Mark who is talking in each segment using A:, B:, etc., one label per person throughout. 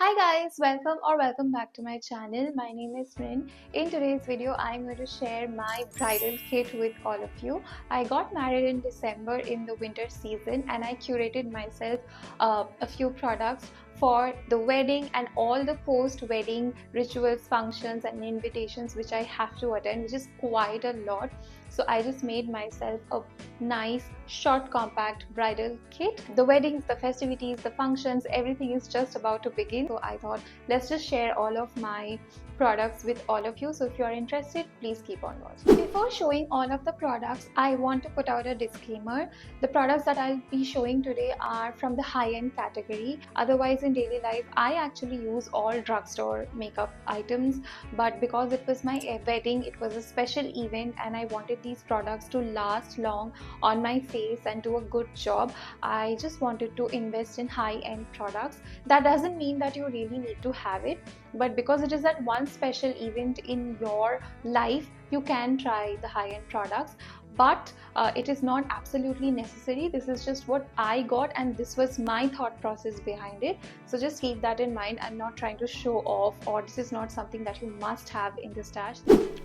A: Hi guys, welcome back to my channel. My name is Rin. In today's video, I'm going to share my bridal kit with all of you. I got married in December in the winter season and I curated myself a few products for the wedding and all the post-wedding rituals, functions and invitations which I have to attend, which is quite a lot. So I just made myself a nice short compact bridal kit. The weddings, the festivities, the functions, everything is just about to begin. So I thought let's just share all of my products with all of you. So if you are interested, please keep on watching. Before showing all of the products, I want to put out a disclaimer. The products that I'll be showing today are from the high-end category. Otherwise in daily life, I actually use all drugstore makeup items, but because it was my wedding, it was a special event and I wanted these products to last long on my face and do a good job. I just wanted to invest in high-end products. That doesn't mean that you really need to have it, but because it is that one special event in your life, you can try the high-end products, but it is not absolutely necessary. This is just what I got and this was my thought process behind it. So just keep that in mind. I'm not trying to show off, or this is not something that you must have in the stash.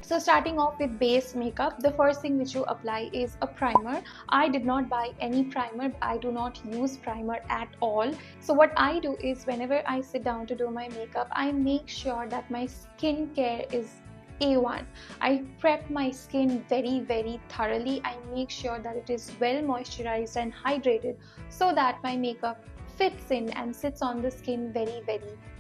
A: So starting off with base makeup, the first thing which you apply is a primer. I did not buy any primer. I do not use primer at all. So what I do is whenever I sit down to do my makeup, I make sure that my skincare is A1. I prep my skin very thoroughly. I make sure that it is well moisturized and hydrated so that my makeup fits in and sits on the skin very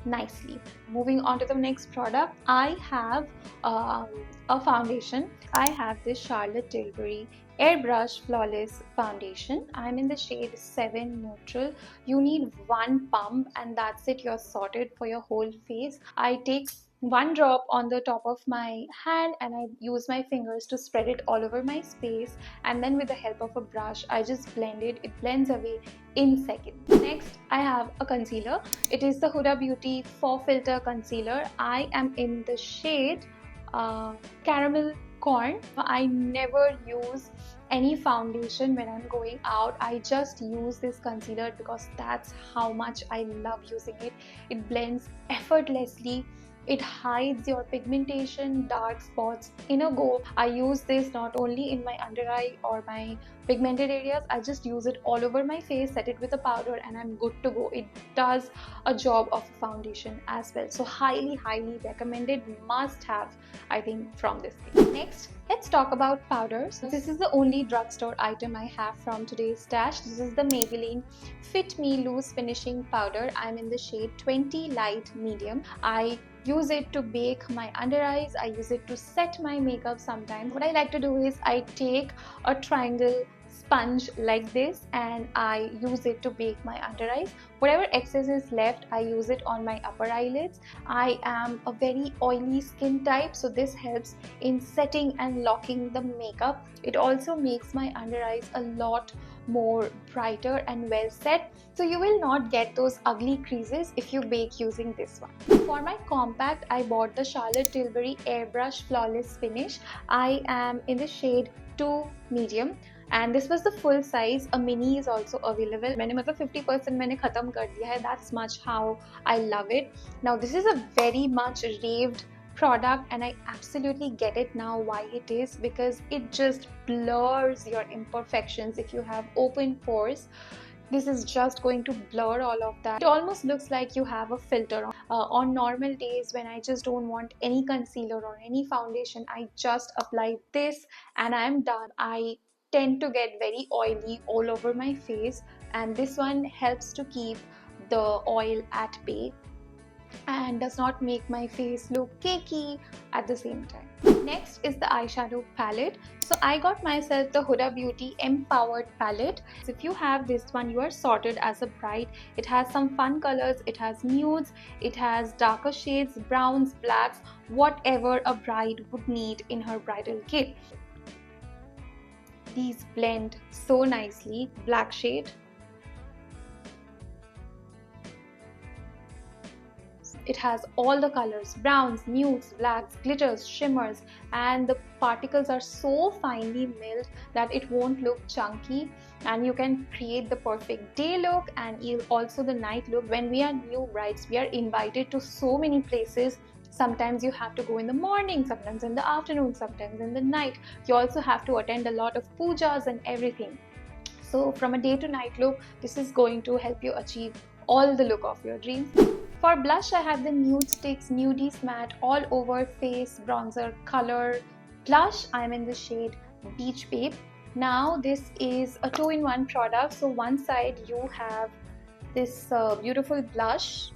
A: nicely. Moving on to the next product, I have a foundation. I have this Charlotte Tilbury Airbrush Flawless Foundation. I'm in the shade 7 Neutral. You need one pump and that's it, you're sorted for your whole face. I take one drop on the top of my hand and I use my fingers to spread it all over my face, and then with the help of a brush I just blend it. It blends away in seconds. Next I have a concealer. It is the Huda Beauty 4 Filter Concealer. I am in the shade Caramel Corn. I never use any foundation when I'm going out. I just use this concealer because that's how much I love using it. It blends effortlessly. It hides your pigmentation, dark spots in a go. I use this not only in my under eye or my pigmented areas, I just use it all over my face, set it with a powder and I'm good to go. It does a job of a foundation as well. So highly recommended, must have, I think, from this thing. Next, let's talk about powders. This is the only drugstore item I have from today's stash. This is the Maybelline Fit Me Loose Finishing Powder. I'm in the shade 20 Light Medium. I use it to bake my under eyes. I use it to set my makeup sometimes. What I like to do is I take a triangle sponge like this and I use it to bake my under eyes. Whatever excess is left, I use it on my upper eyelids. I am a very oily skin type, so this helps in setting and locking the makeup. It also makes my under eyes a lot more brighter and well set, so you will not get those ugly creases if you bake using this one. For my compact, I bought the Charlotte Tilbury Airbrush Flawless Finish. I am in the shade 2 Medium and this was the full size. A mini is also available. मैंने मतलब 50% मैंने खत्म कर दिया है. That's much how I love it. Now this is a very much raved product and I absolutely get it now why it is, because it just blurs your imperfections. If you have open pores, this is just going to blur all of that. It almost looks like you have a filter on. On normal days when I just don't want any concealer or any foundation, I just apply this and I'm done. I tend to get very oily all over my face and this one helps to keep the oil at bay and does not make my face look cakey at the same time. Next is the eyeshadow palette. So I got myself the Huda Beauty Empowered palette. So if you have this one, you are sorted as a bride. It has some fun colors, it has nudes, it has darker shades, browns, blacks, whatever a bride would need in her bridal kit. These blend so nicely. Black shade, it has all the colors, browns, nudes, blacks, glitters, shimmers, and the particles are so finely milled that it won't look chunky. and you can create the perfect day look and also the night look. When we are new brides, we are invited to so many places. Sometimes you have to go in the morning, sometimes in the afternoon, sometimes in the night. You also have to attend a lot of pujas and everything. So from a day to night look, this is going to help you achieve all the look of your dreams. For blush, I have the Nude Sticks Nudies Matte All Over Face Bronzer Color Blush. I'm in the shade Beach Babe. Now this is a 2-in-1 product. So one side you have this beautiful blush,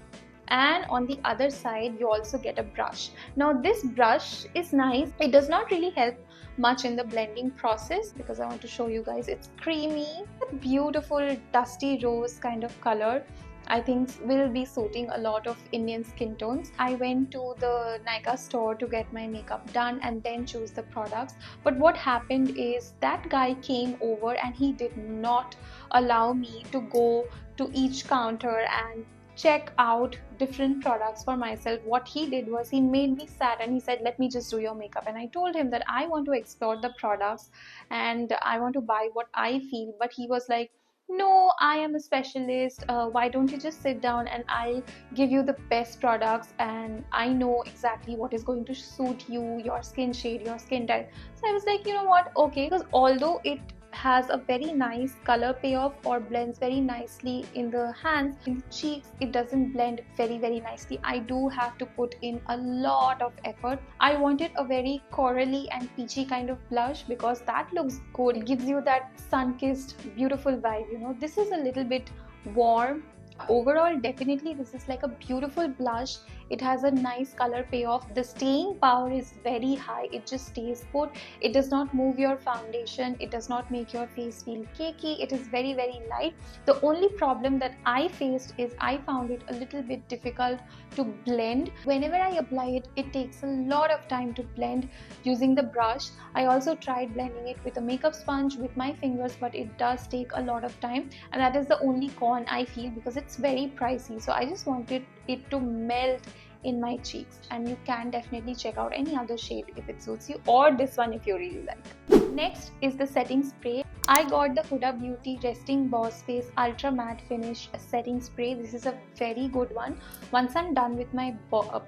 A: and on the other side you also get a brush. Now this brush is nice. It does not really help much in the blending process because I want to show you guys it's creamy, beautiful dusty rose kind of color. I think will be suiting a lot of Indian skin tones. I went to the Nykaa store to get my makeup done and then choose the products. But what happened is that guy came over and he did not allow me to go to each counter and check out different products for myself. What he did was he made me sat and he said, let me just do your makeup. And I told him that I want to explore the products and I want to buy what I feel. But he was like, no, I am a specialist. Why don't you just sit down and I'll give you the best products, and I know exactly what is going to suit you, your skin shade, your skin type. So I was like, you know what, okay. Because although it has a very nice color payoff or blends very nicely in the hands, in the cheeks it doesn't blend very nicely. I do have to put in a lot of effort. I wanted a very corally and peachy kind of blush because that looks good. It gives you that sun-kissed beautiful vibe, you know. This is a little bit warm. Overall, definitely this is like a beautiful blush. It has a nice color payoff. The staying power is very high. It just stays put. It does not move your foundation. It does not make your face feel cakey. It is very light. The only problem that I faced is I found it a little bit difficult to blend. Whenever I apply it, it takes a lot of time to blend using the brush. I also tried blending it with a makeup sponge with my fingers, but it does take a lot of time, and that is the only con I feel because it's very pricey. So I just wanted it to melt in my cheeks, and you can definitely check out any other shade if it suits you, or this one if you really like. Next is the setting spray. I got the Huda Beauty Resting Boss Face Ultra Matte Finish Setting Spray. This is a very good one. Once I'm done with my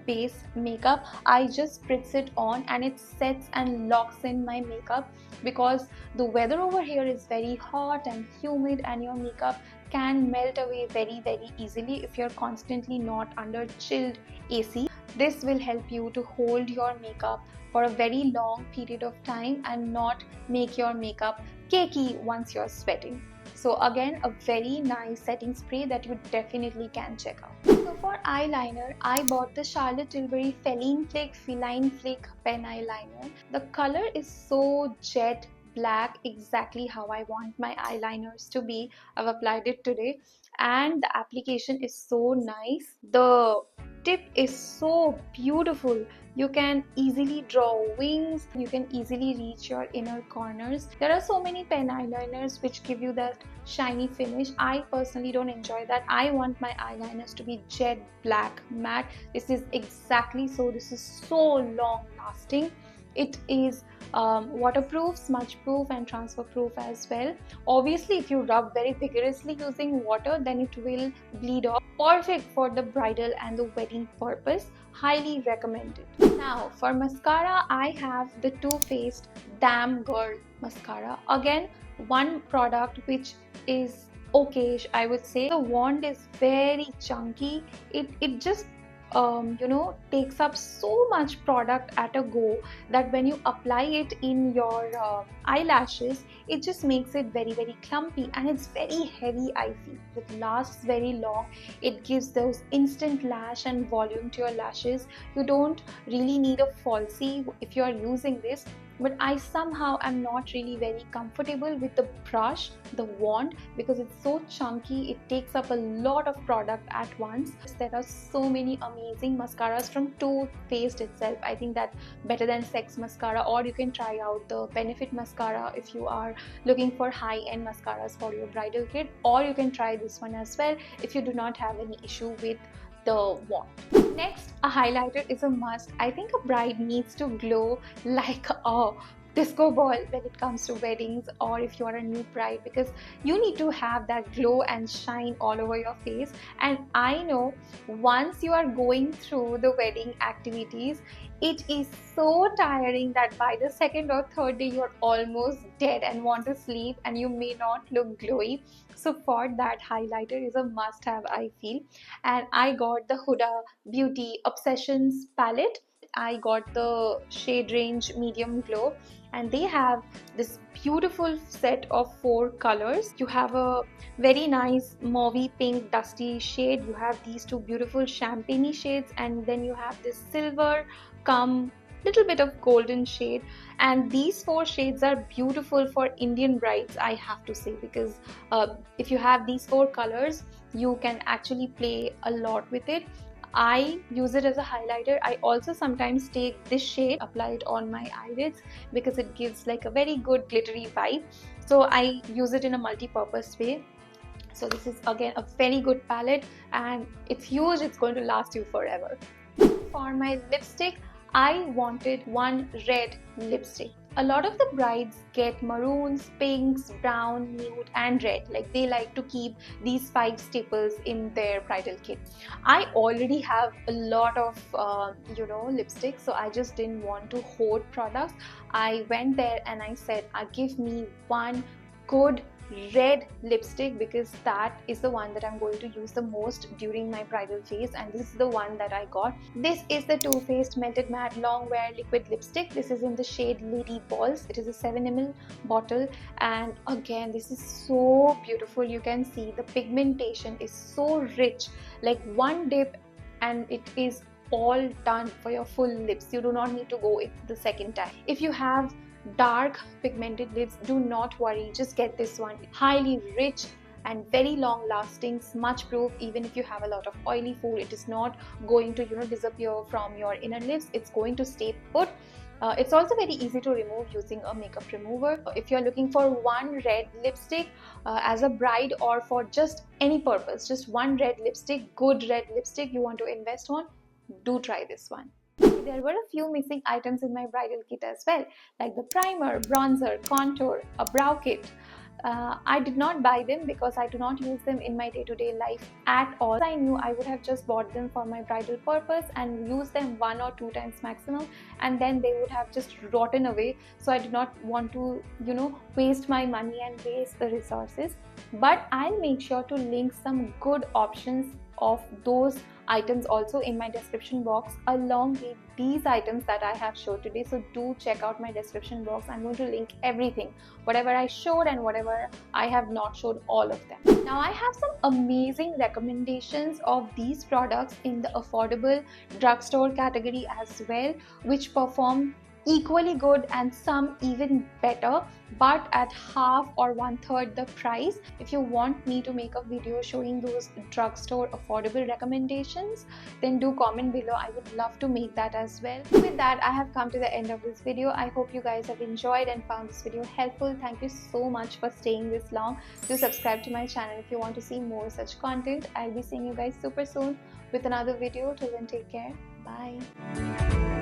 A: base makeup, I just spritz it on and it sets and locks in my makeup, because the weather over here is very hot and humid and your makeup can melt away very easily if you're constantly not under chilled AC. This will help you to hold your makeup for a very long period of time and not make your makeup cakey once you're sweating. So again, a very nice setting spray that you definitely can check out. So for eyeliner, I bought the Charlotte Tilbury Feline Flick pen eyeliner. The color is so jet black, exactly how I want my eyeliners to be. I've applied it today and the application is so nice. The tip is so beautiful. You can easily draw wings, you can easily reach your inner corners. There are so many pen eyeliners which give you that shiny finish. I personally don't enjoy that. I want my eyeliners to be jet black matte. This is exactly so. This is so long lasting. It is waterproof, smudge proof and transfer proof as well. Obviously if you rub very vigorously using water, then it will bleed off. Perfect for the bridal and the wedding purpose. Highly recommended. Now for mascara, I have the Too Faced Damn Girl mascara. Again, one product which is okayish, I would say. The wand is very chunky. It just takes up so much product at a go that when you apply it in your eyelashes, it just makes it very clumpy, and it's very heavy. I feel it lasts very long. It gives those instant lash and volume to your lashes. You don't really need a falsie if you are using this, but I somehow am not really very comfortable with the brush, the wand, because it's so chunky. It takes up a lot of product at once. There are so many amazing mascaras from Too Faced itself. I think that better than Sex mascara, or you can try out the Benefit mascara if you are looking for high-end mascaras for your bridal kit, or you can try this one as well if you do not have any issue with the wand. Next, a highlighter is a must. I think a bride needs to glow like a disco ball when it comes to weddings, or if you are a new bride, because you need to have that glow and shine all over your face. And I know once you are going through the wedding activities, it is so tiring that by the second or third day you're almost dead and want to sleep, and you may not look glowy. So for that, highlighter is a must have, I feel. And I got the Huda Beauty Obsessions palette. I got the shade range medium glow, and they have this beautiful set of 4 colors. You have a very nice mauvey pink dusty shade, you have these 2 beautiful champagne shades, and then you have this silver come little bit of golden shade. And these 4 shades are beautiful for Indian brides, I have to say, because if you have these 4 colors, you can actually play a lot with it. I use it as a highlighter. I also sometimes take this shade, apply it on my eyelids, because it gives like a very good glittery vibe. So I use it in a multi-purpose way. So this is again a very good palette, and it's huge, it's going to last you forever. For my lipstick, I wanted one red lipstick. A lot of the brides get maroons, pinks, brown, nude and red. Like, they like to keep these 5 staples in their bridal kit. I already have a lot of lipsticks, so I just didn't want to hoard products. I went there and I said, give me one good red lipstick, because that is the one that I'm going to use the most during my bridal phase, and this is the one that I got. This is the Too Faced Melted Matte Long Wear Liquid Lipstick. This is in the shade Lady Balls. It is a 7 ml bottle, and again, this is so beautiful. You can see the pigmentation is so rich, like one dip and it is all done for your full lips. You do not need to go it the second time. If you have dark pigmented lips, do not worry, just get this one. Highly rich and very long lasting, smudge proof. Even if you have a lot of oily food, it is not going to disappear from your inner lips. It's going to stay put. It's also very easy to remove using a makeup remover. If you're looking for one red lipstick as a bride, or for just any purpose, just one red lipstick, good red lipstick you want to invest on, do try this one. There were a few missing items in my bridal kit as well, like the primer, bronzer, contour, a brow kit. I did not buy them because I do not use them in my day-to-day life at all. I knew I would have just bought them for my bridal purpose and used them 1 or 2 times maximum, and then they would have just rotten away. So I did not want to, waste my money and waste the resources. But I'll make sure to link some good options of those items also in my description box, along with these items that I have showed today. So do check out my description box. I'm going to link everything, whatever I showed and whatever I have not showed, all of them. Now I have some amazing recommendations of these products in the affordable drugstore category as well, which perform equally good and some even better, but at half or 1/3 the price. If you want me to make a video showing those drugstore affordable recommendations, then do comment below. I would love to make that as well. With that, I have come to the end of this video. I hope you guys have enjoyed and found this video helpful. Thank you so much for staying this long. Do subscribe to my channel if you want to see more such content. I'll be seeing you guys super soon with another video. Till then, take care. Bye.